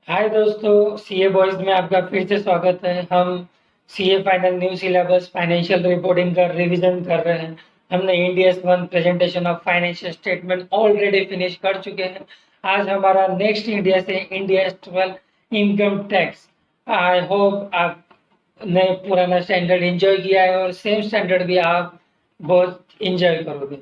हाय दोस्तों, CA boys में आपका फिर से स्वागत है। हम CA final new syllabus financial reporting का रिवीजन कर रहे हैं। हमने Ind AS one presentation of financial statement already finish कर चुके हैं। आज हमारा नेक्स्ट इंडिया से Indians 12 income tax. I hope आपने पुराना स्टैंडर्ड एंजॉय किया है और सेम स्टैंडर्ड भी आप बहुत एंजॉय करोगे।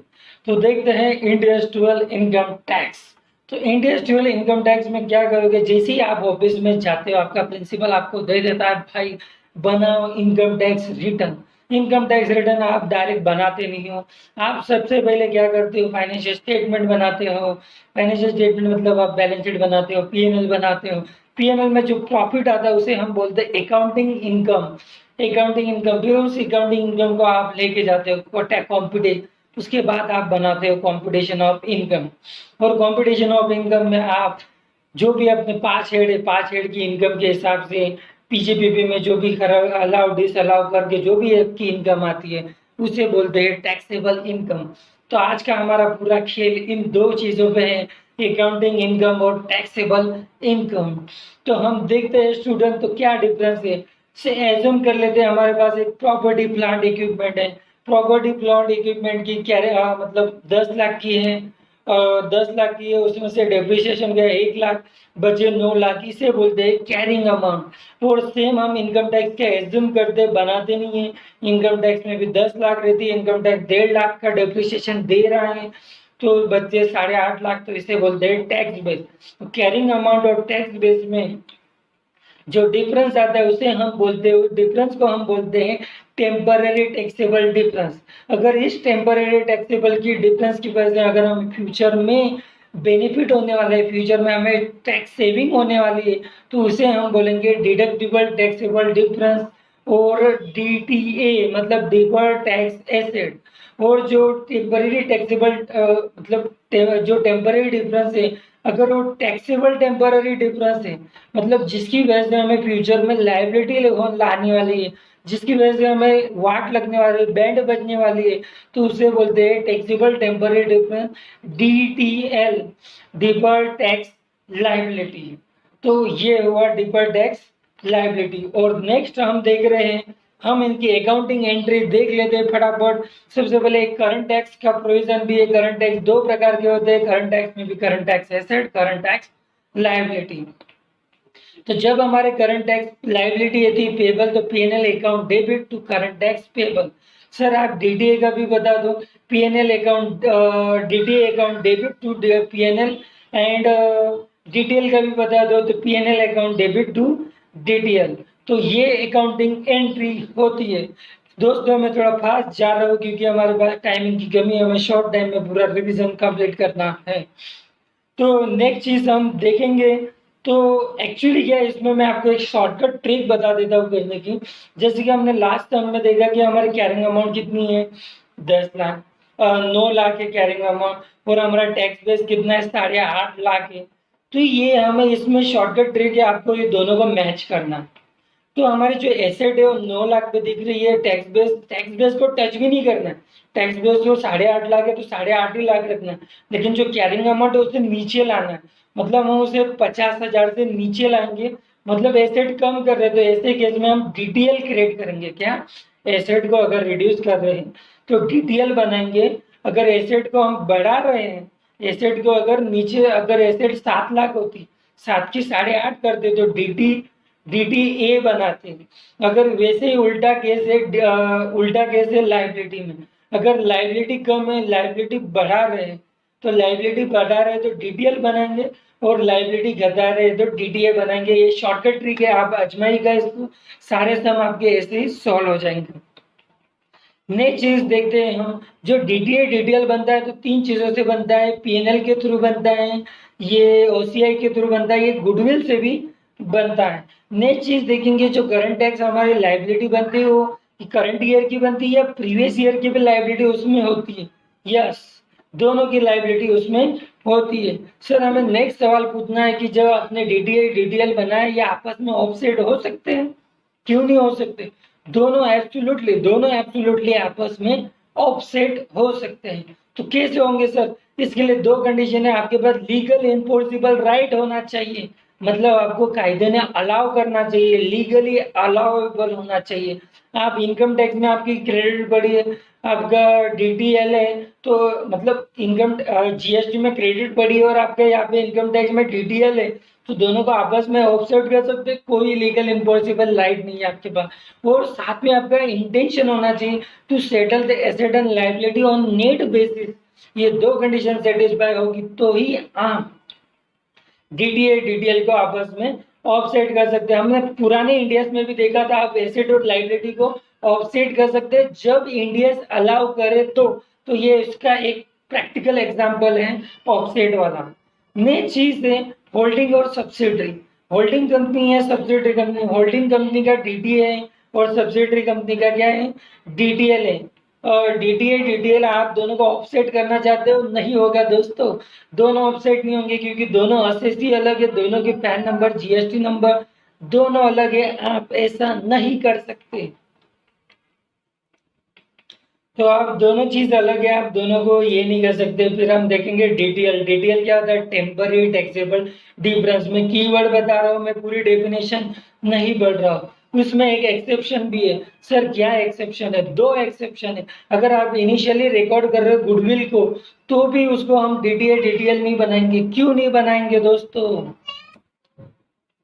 तो देखते हैं इंडियस 12 इनकम टैक्स। तो इंडस्ट्रियल इनकम टैक्स में क्या करोगे, जैसे ही आप ऑफिस में जाते हो आपका प्रिंसिपल आपको दे देता है, भाई बनाओ income tax return. Income tax return आप डायरेक्ट बनाते नहीं हो। आप सबसे पहले क्या करते हो, फाइनेंशियल स्टेटमेंट बनाते हो। फाइनेंशियल स्टेटमेंट मतलब आप बैलेंस शीट बनाते हो, पीएनएल बनाते हो। पीएनएल में जो प्रॉफिट आता है उसे हम बोलते हैं अकाउंटिंग इनकम। अकाउंटिंग इनकम, फिर उस अकाउंटिंग इनकम को आप लेके जाते हो कॉम्पिटिशन। उसके बाद आप बनाते हो कॉम्पिटिशन ऑफ इनकम। और कंपटीशन ऑफ इनकम में आप जो भी अपने 5 हेड है, 5 हेड की इनकम के हिसाब से पीजीपीपी में जो भी अलाउ डिस अलाउ करके जो भी आपकी इनकम आती है उसे बोलते हैं टैक्सेबल इनकम। तो आज का हमारा पूरा खेल इन दो चीजों पे है, अकाउंटिंग इनकम और टैक्सेबल इनकम। तो हम देखते हैं स्टूडेंट, तो क्या डिफरेंस है। से एज्यूम कर लेते हैं हमारे पास एक प्रॉपर्टी प्लांट इक्विपमेंट है। प्रॉपर्टी प्लांट इक्विपमेंट की क्या मतलब 10 लाख की है। 10 लाख की है, उसमें से डेप्रिसिएशन गया 1 लाख, बचे 9 लाख। इसे बोलते हैं कैरिंग अमाउंट। और सेम हम इनकम टैक्स का एज्यूम करते बनाते नहीं है। इनकम टैक्स में भी 10 लाख रहती है, इनकम टैक्स 1.5 लाख का डेप्रिसिएशन दे रहा है, तो बच्चे 8.5 लाख। तो इसे बोलते हैं टैक्स बेस। तो कैरिंग अमाउंट और टैक्स बेस में जो डिफरेंस आता है उसे हम बोलते हैं, डिफरेंस को हम बोलते हैं टेम्पररी टैक्सेबल डिफरेंस। अगर इस टेम्पररी टैक्सेबल की डिफरेंस की वजह से अगर हम फ्यूचर में बेनिफिट होने वाला है, फ्यूचर में हमें टैक्स सेविंग होने वाली है, तो उसे हम बोलेंगे डिडक्टिबल टैक्सेबल डिफरेंस और डीटीए मतलब डिफर्ड टैक्स एसेट। और जो टेम्पररी टैक्सेबल मतलब जो टेम्पररी डिफरेंस है, अगर वो टैक्सेबल टेम्पररी डिफरेंस है मतलब जिसकी वजह से हमें फ्यूचर में लाइबिलिटी लाने वाली है, जिसकी वजह से हमें वाट लगने वाली है, बैंड बजने वाली है, तो उसे बोलते हैं taxable temporary difference, DTL, deferred tax liability. तो ये हुआ डिफर्ड टैक्स लाइबिलिटी। और नेक्स्ट हम देख रहे हैं, हम इनकी अकाउंटिंग एंट्री देख लेते हैं फटाफट। सबसे पहले एक करंट टैक्स का प्रोविजन भी है। करंट टैक्स दो प्रकार के होते हैं, करंट टैक्स में भी current tax asset, current tax liability. तो जब हमारे करंट टैक्स लायबिलिटी थी पेबल, तो PNL account debit to current tax payable. Sir आप डीडीए का भी बता दो। PNL account DDA account debit to PNL, and DTL का भी बता दो तो PNL account debit to DTL. तो ये अकाउंटिंग एंट्री होती है। दोस्तों मैं थोड़ा फास्ट जा रहा हूँ क्योंकि हमारे पास टाइमिंग की कमी है, हमें शॉर्ट टाइम में पूरा रिवीजन कंप्लीट करना है। तो नेक्स्ट चीज हम देखेंगे, तो एक्चुअली क्या है इसमें मैं आपको एक शॉर्टकट ट्रिक बता देता हूँ करने की। जैसे कि हमने लास्ट टाइम में देखा कि हमारी कैरिंग अमाउंट कितनी है, 10 लाख, 9 लाख है कैरिंग अमाउंट, और हमारा टैक्स बेस कितना है, 8.5 लाख है। तो ये हमें इसमें शॉर्टकट ट्रिक है, आपको ये दोनों को मैच करना। तो हमारी जो एसेट है वो 9 लाख पे दिख रही है, टैक्स बेस को टच भी नहीं करना है। टैक्स बेस जो 8.5 लाख है तो 8.5 ही लाख रखना है। लेकिन जो कैरिंग अमाउंट है उसे नीचे लाना है, मतलब हम उसे 50,000 से नीचे लाएंगे, मतलब एसेट कम कर रहे हैं। तो ऐसे केस में हम डीटीएल क्रिएट करेंगे। क्या, एसेट को अगर रिड्यूस कर रहे हैं तो डीटीएल बनाएंगे। अगर एसेट को हम बढ़ा रहे हैं, एसेट को अगर नीचे, अगर एसेट 7 लाख होती, 7 की 8.5 करते तो डीटीए बनाते हैं। अगर वैसे ही उल्टा केस है लाइबिलिटी में। अगर लाइबिलिटी कम है, लाइबिलिटी बढ़ा रहे हैं, तो लाइबिलिटी बढ़ा रहे हैं तो डीटीएल बनाएंगे, और लाइबिलिटी घटा रहे हैं तो डीटीए बनाएंगे। ये शॉर्टकट ट्रिक है, आप आजमाइएगा इसको, सारे सम आपके ऐसे ही सॉल्व हो जाएंगे। नेक्स्ट चीज देखते हैं हम, जो डीटीए डीटीएल बनता है तो 3 चीजों से बनता है, पीएनएल के थ्रू बनता है, ये ओसीआई के थ्रू बनता है, ये गुडविल से भी बनता है। नेक्स्ट चीज देखेंगे, जो करंट टैक्स हमारी लाइबिलिटी बनती है वो करंट ईयर की बनती है या प्रीवियस ईयर की भी लाइबिलिटी उसमें होती है। यस, दोनों की लाइबिलिटी उसमें होती है। सर हमें नेक्स्ट सवाल पूछना है कि जब आपने डीटीए डीटीएल बनाया, ये आपस में ऑफसेट हो सकते हैं? क्यों नहीं हो सकते? दोनों एब्सोल्युटली आपस में ऑफसेट हो सकते हैं। तो कैसे होंगे सर? इसके लिए दो कंडीशन है, आपके पास लीगल इनफोर्सिबल राइट होना चाहिए। मतलब आपको कायदे ने अलाउ करना चाहिए, लीगली अलाउेबल होना चाहिए। आप इनकम टैक्स में आपकी क्रेडिट बढ़ी है, आपका डीटीएल है, तो मतलब इनकम जीएसटी में क्रेडिट बढ़ी है और आपका यहाँ पे इनकम टैक्स में डीटीएल है, तो दोनों को आपस में ऑफसेट कर सकते हैं, कोई लीगल इम्पॉसिबल राइट नहीं है आपके पास। और साथ में आपका इंटेंशन होना चाहिए to settle the asset and liability on net basis. ये दो कंडीशन सेटिस्फाई होगी तो ही आप डीटीए डीटीएल को आपस में ऑफसेट कर सकते हैं। हमने पुराने इंडियस में भी देखा था, आप एसेट और लायबिलिटी को ऑफसेट कर सकते हैं जब इंडियस अलाउ करे तो ये इसका एक प्रैक्टिकल एग्जांपल है ऑफसेट वाला। नेक्स्ट चीज है होल्डिंग और सब्सिडरी। होल्डिंग कंपनी है, सब्सिडरी कंपनी। होल्डिंग कंपनी का डीटीए है और सब्सिडरी कंपनी का क्या है, डीटीएल है। और डीटीए डीटीएल आप दोनों को ऑफसेट करना चाहते हो, नहीं होगा दोस्तों, दोनों ऑफसेट नहीं होंगे क्योंकि दोनों एसएससी अलग है, दोनों के पैन नंबर जीएसटी नंबर दोनों अलग है, आप ऐसा नहीं कर सकते। तो आप दोनों चीज अलग है, आप दोनों को ये नहीं कर सकते। फिर हम देखेंगे डीटीएल। डीटीएल क्या होता है, टेम्पररी टैक्सेबल डिफरेंस। में कीवर्ड बता रहा हूँ, मैं पूरी डेफिनेशन नहीं बढ़ रहा हूँ। उसमें एक एक्सेप्शन भी है। सर क्या एक्सेप्शन है, दो एक्सेप्शन है। अगर आप इनिशियली रिकॉर्ड कर रहे हो गुडविल को तो भी उसको हम डीटीए डीटीएल नहीं बनाएंगे। क्यों नहीं बनाएंगे दोस्तों,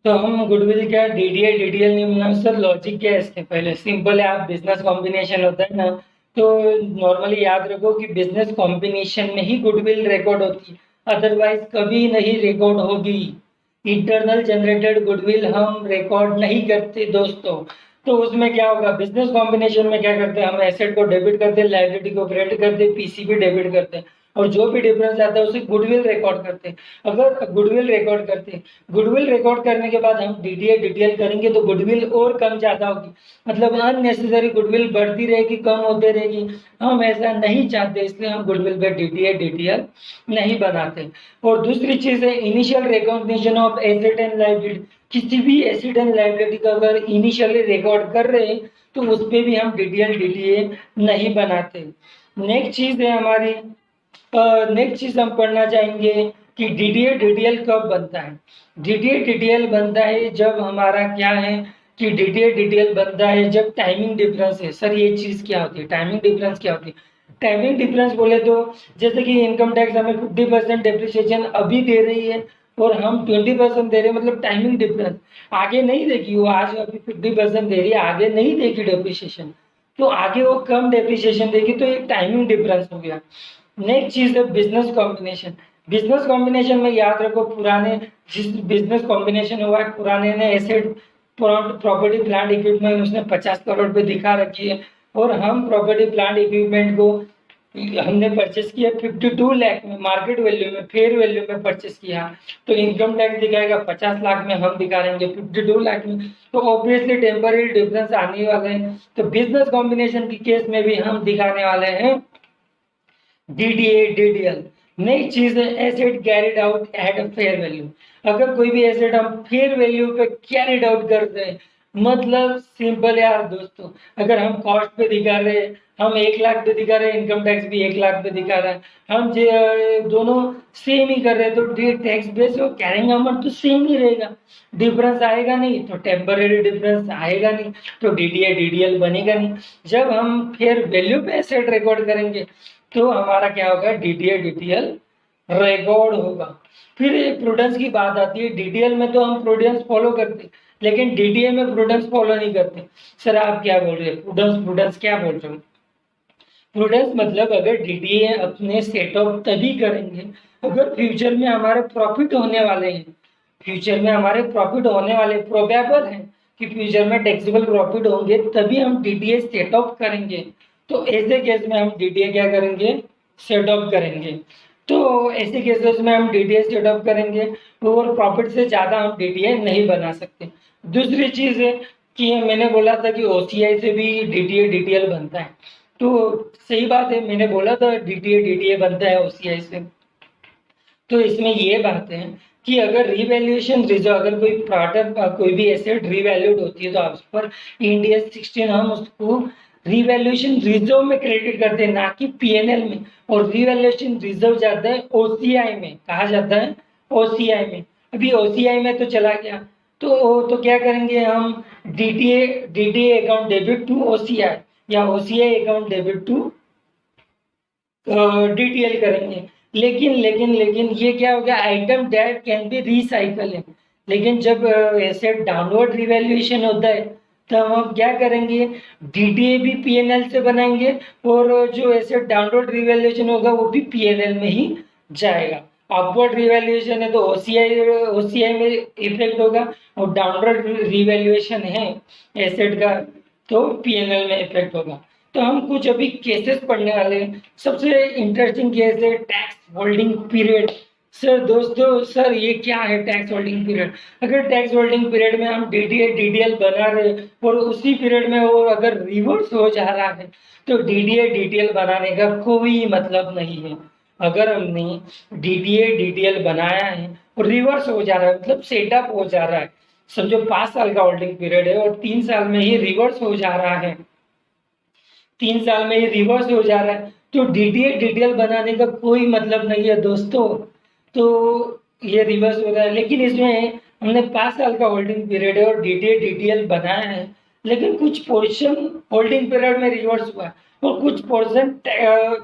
तो हम गुडविल क्या डीडीए डीडीएल नहीं मिला सर, लॉजिक क्या है इसके, पहले सिंपल है। आप बिजनेस कॉम्बिनेशन होता है ना, तो नॉर्मली याद रखो कि बिजनेस कॉम्बिनेशन में ही गुडविल रिकॉर्ड होती है, अदरवाइज कभी नहीं रिकॉर्ड होगी। इंटरनल जनरेटेड गुडविल हम रिकॉर्ड नहीं करते दोस्तों। तो उसमें क्या होगा, बिजनेस कॉम्बिनेशन में क्या करते हैं, हम एसेट को डेबिट करते हैं, लायबिलिटी को क्रेडिट करते हैं, पीसीबी डेबिट करते हैं, और जो भी डिफरेंस आता है उसे गुडविल रिकॉर्ड करते हैं। अगर गुडविल रिकॉर्ड करते हैं, गुडविल रिकॉर्ड करने के बाद हम डीटीए डीटीएल करेंगे तो गुडविल और कम ज्यादा होगी, मतलब अननेसेसरी गुडविल बढ़ती रहेगी, कम होती रहेगी। हम ऐसा नहीं चाहते, इसलिए हम गुडविल पे डीटीए डीटीएल नहीं बनाते। और दूसरी चीज है initial recognition of asset and liability. किसी भी एसेट एंड लायबिलिटी का अगर इनिशियली रिकॉर्ड कर रहे हैं तो उस पर भी हम डीटीएल डीटीए नहीं बनाते। नेक्स्ट चीज है हमारी, नेक्स्ट चीज हम पढ़ना चाहेंगे कि डीटीए डीटीएल कब बनता है। डीटीए डीटीएल बनता है जब हमारा क्या है कि डीटीए डीटीएल बनता है जब टाइमिंग डिफरेंस है। सर ये चीज क्या होती है, टाइमिंग डिफरेंस क्या होती है। टाइमिंग डिफरेंस बोले तो जैसे कि इनकम टैक्स हमें 50% डेप्रिसिएशन अभी दे रही है और हम 20% दे रहे हैं, मतलब टाइमिंग डिफरेंस आगे नहीं देगी। वो आज अभी 50% दे रही है, आगे नहीं देगी डेप्रिसिएशन, तो आगे वो कम डेप्रिसिएशन देगी, तो एक टाइमिंग डिफरेंस हो गया। नेक्स्ट चीज है बिजनेस कॉम्बिनेशन। बिजनेस कॉम्बिनेशन में याद रखो, पुराने जिस बिजनेस कॉम्बिनेशन हुआ है, पुराने ने एसेट प्रॉपर्टी प्लांट इक्विपमेंट उसने 50 करोड़ पे दिखा रखी है, और हम प्रॉपर्टी प्लांट इक्विपमेंट को हमने परचेस किया 52 लाख में, मार्केट वैल्यू में, फेयर वैल्यू में परचेस किया, तो इनकम टैक्स दिखाएगा 50 लाख में, हम दिखा रहेंगे 52 लाख में, तो ऑब्वियसली टेम्पररी डिफरेंस आने वाले हैं। तो बिजनेस कॉम्बिनेशन की केस में भी हम दिखाने वाले हैं डीडीए डीडीएल। नेक्स्ट चीज है asset carried out at fair value. अगर कोई भी एसेट हम फेयर वैल्यू पे कैरिड आउट करते हैं, मतलब सिंपल यार दोस्तों, अगर हम कॉस्ट पे दिखा रहे हैं, हम 1 लाख पे दिखा रहे हैं, इनकम टैक्स भी 1 लाख पे दिखा रहा है, हम दोनों सेम ही कर रहे हैं, तो टैक्स बेस और कैरिंग अमाउंट तो सेम ही रहेगा, डिफरेंस आएगा नहीं, तो टेम्पररी डिफरेंस आएगा नहीं, तो डीडीए डीडीएल बनेगा नहीं। जब हम फेयर वैल्यू पे एसेट रिकॉर्ड करेंगे तो हमारा क्या होगा, डीटीएल डीटीएल रिकॉर्ड होगा। फिर एक प्रूडेंस की बात आती है, डीटीएल में तो हम प्रूडेंस फॉलो करते, लेकिन डीटीए में प्रूडेंस फॉलो नहीं करते। सर आप क्या बोल रहे हैं, प्रूडेंस प्रूडेंस क्या बोल रहे हो। प्रूडेंस मतलब अगर डीटीए अपने सेटअप तभी करेंगे अगर फ्यूचर में हमारे प्रॉफिट होने वाले हैं, फ्यूचर में हमारे प्रॉफिट होने वाले प्रोबेबल है कि फ्यूचर में टैक्सेबल प्रॉफिट होंगे, तभी हम डीटीए सेटअप करेंगे। तो ऐसे केस में हम डीटीए क्या करेंगे, सेटअप करेंगे। तो ऐसे केसेस में हम डीटीए सेटअप करेंगे और प्रॉफिट से ज़्यादा हम डीटीए नहीं बना सकते। दूसरी चीज़ है कि मैंने बोला था कि ओसीआई से भी डीटीए डीटीएल बनता है, तो सही बात है, मैंने बोला था डीटीए डीटीए बनता है ओसीआई से। तो इसमें ये बात है कि अगर रिवैल्यूएशन रिजर्व, अगर कोई प्रोडक्ट कोई भी एसेट रिवैल्यूड होती है तो आप पर इंडिया 16 हम उसको रिवैल्यूएशन रिजर्व में क्रेडिट करते हैं, ना कि पीएनएल में। और रिवैल्यूएशन रिजर्व जाता है ओसीआई में, कहा जाता है ओसीआई में। अभी ओसीआई में तो चला गया, तो क्या करेंगे हम, DTA account debit to OCI या OCI account debit to DTL करेंगे। लेकिन ये क्या हो गया, item that can be recycle है। लेकिन जब एसेट डाउनवर्ड रिवैल्यूएशन होता है तब हम क्या करेंगे, डीटीए भी पीएनएल से बनाएंगे और जो एसेट डाउनवर्ड रिवैल्यूएशन होगा वो भी पीएनएल में ही जाएगा। अपवर्ड रिवैल्यूएशन है तो ओसीआई में इफेक्ट होगा, और डाउनवर्ड रिवैल्यूएशन है एसेट का तो पीएनएल में इफेक्ट होगा। तो हम कुछ अभी केसेस पढ़ने वाले हैं। सबसे इंटरेस्टिंग केस है टैक्स होल्डिंग पीरियड। सर ये क्या है टैक्स होल्डिंग पीरियड? अगर टैक्स होल्डिंग पीरियड में हम डीडीए डीडीएल बना रहे और उसी पीरियड में वो अगर रिवर्स हो जा रहा है तो डीडीए डीडीएल बनाने का कोई मतलब नहीं है। अगर हमने डीडीए डीडीएल बनाया है और रिवर्स हो जा रहा है, मतलब सेटअप हो जा रहा है, समझो 5 साल का होल्डिंग पीरियड है और 3 साल में ही रिवर्स हो जा रहा है, 3 साल में ये रिवर्स हो जा रहा है, तो डीटीए डीटीएल बनाने का कोई मतलब नहीं है दोस्तों। तो ये रिवर्स हो रहा है, लेकिन इसमें हमने 5 साल का होल्डिंग पीरियड है और डीटीए डीटीएल बनाया है, लेकिन कुछ पोर्शन होल्डिंग पीरियड में रिवर्स हुआ है और कुछ पोर्शन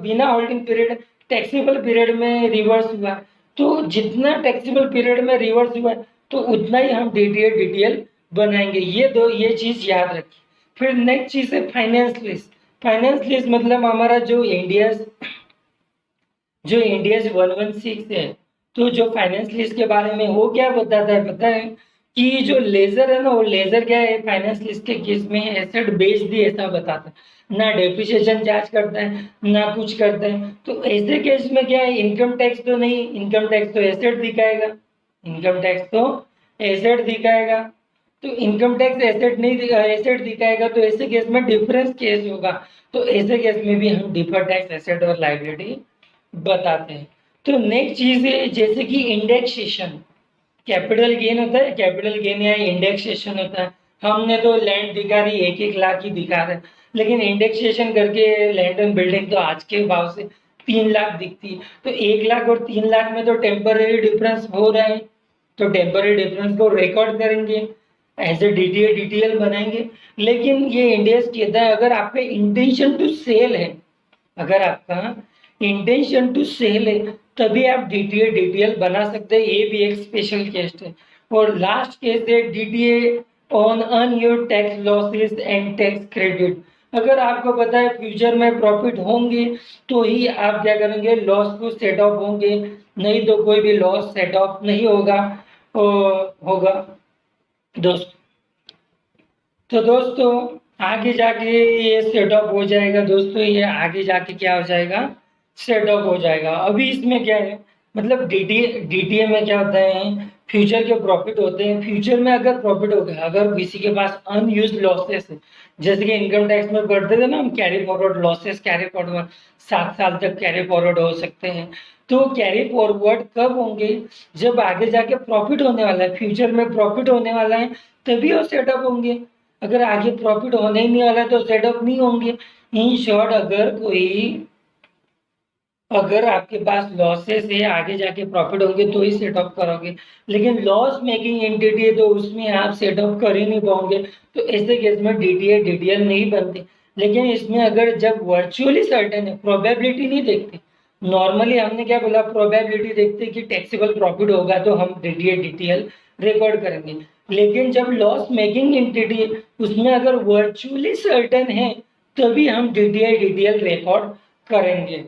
बिना होल्डिंग पीरियड टैक्सेबल पीरियड में रिवर्स हुआ है। तो जितना टैक्सेबल पीरियड में रिवर्स हुआ है तो उतना ही हम डीटीए डीटीएल बनाएंगे। ये चीज याद रखिए। फिर नेक्स्ट चीज है फाइनेंस लिस्ट। फाइनेंस लीज मतलब हमारा जो इंडियस 116 है, तो जो फाइनेंस लीज के बारे में वो क्या बताता है पता है, कि जो लेजर है ना, वो लेजर क्या है फाइनेंस लीज के केस में एसेट बेच दी ऐसा बताता है, ना डेप्रिसिएशन चार्ज करता है ना कुछ करता है। तो ऐसे केस में क्या है, इनकम टैक्स तो नहीं, इनकम टैक्स तो एसेट दिखाएगा, इनकम टैक्स तो एसेट दिखाएगा। तो इनकम टैक्स एसेट नहीं एसेट दिखाएगा, तो ऐसे केस में डिफरेंस केस होगा। तो ऐसे केस में भी हम डिफर टैक्स एसेट और लायबिलिटी बताते हैं। तो नेक्स्ट चीज है जैसे कि इंडेक्सेशन। कैपिटल गेन होता है, कैपिटल गेन या इंडेक्सेशन होता है। हमने तो लैंड दिखा रही 1-1 लाख ही दिखा रहे, लेकिन इंडेक्सेशन करके लैंड एंड बिल्डिंग तो आज के भाव से 3 लाख दिखती है। तो 1 लाख और 3 लाख में तो टेम्पररी डिफरेंस हो रहा है, तो टेम्पररी डिफरेंस को रिकॉर्ड करेंगे, एज ए डीटीए डीटीएल बनाएंगे। लेकिन ये इंडेक्स कहता है अगर आपका इंटेंशन टू सेल है, अगर आपका इंटेंशन टू सेल है तभी आप डीटीए डीटीएल बना सकते हैं। ये भी एक स्पेशल केस है। और लास्ट केस है DTA on unused tax losses and tax credit. अगर आपको पता है फ्यूचर में प्रॉफिट होंगे तो ही आप क्या करेंगे, लॉस को सेट ऑफ होंगे, नहीं तो कोई भी लॉस सेट ऑफ नहीं होगा दोस्तों। तो दोस्तों आगे जाके ये सेट अप हो जाएगा दोस्तों, ये आगे जाके क्या हो जाएगा, सेट अप हो जाएगा। अभी इसमें क्या है, मतलब डीटीए में क्या होता है, फ्यूचर के प्रॉफिट होते हैं। फ्यूचर में अगर प्रॉफिट हो गया, अगर किसी के पास अनयूज्ड लॉसेस है, जैसे कि इनकम टैक्स में पढ़ते थे ना हम, carry forward losses, carry forward 7 साल तक कैरी फॉरवर्ड हो सकते हैं। तो कैरी फॉरवर्ड कब होंगे, जब आगे जाके प्रॉफिट होने वाला है, फ्यूचर में प्रॉफिट होने वाला है तभी वो सेटअप होंगे। अगर आगे प्रॉफिट होने ही नहीं वाला तो सेटअप नहीं होंगे। इन शॉर्ट अगर आपके पास लॉसेस है, आगे जाके प्रॉफिट होंगे तो ही सेटअप करोगे, लेकिन लॉस मेकिंग एंटिटी है तो उसमें आप सेटअप कर ही नहीं पाओगे। तो ऐसे केस में डीटीए डीटीएल नहीं बनते। लेकिन इसमें अगर जब वर्चुअली सर्टेन है, प्रोबेबिलिटी नहीं देखते, नॉर्मली हमने क्या बोला, प्रोबेबिलिटी देखते कि टैक्सेबल प्रॉफिट होगा तो हम डीटीए डीटीएल रिकॉर्ड करेंगे। लेकिन जब लॉस मेकिंग एंटिटी उसमें अगर वर्चुअली सर्टेन है तभी हम डीटीए डीटीएल रिकॉर्ड करेंगे।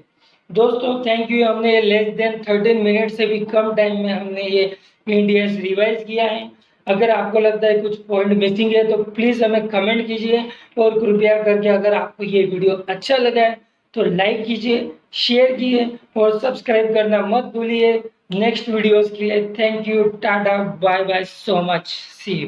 दोस्तों थैंक यू। हमने लेस देन 13 मिनट से भी कम टाइम में हमने ये इंडियस रिवाइज किया है। अगर आपको लगता है कुछ पॉइंट मिसिंग है तो प्लीज हमें कमेंट कीजिए, और कृपया करके अगर आपको ये वीडियो अच्छा लगा है तो लाइक कीजिए, शेयर कीजिए और सब्सक्राइब करना मत भूलिए नेक्स्ट वीडियोस के लिए। Thank you, tata, bye bye, so much, see you.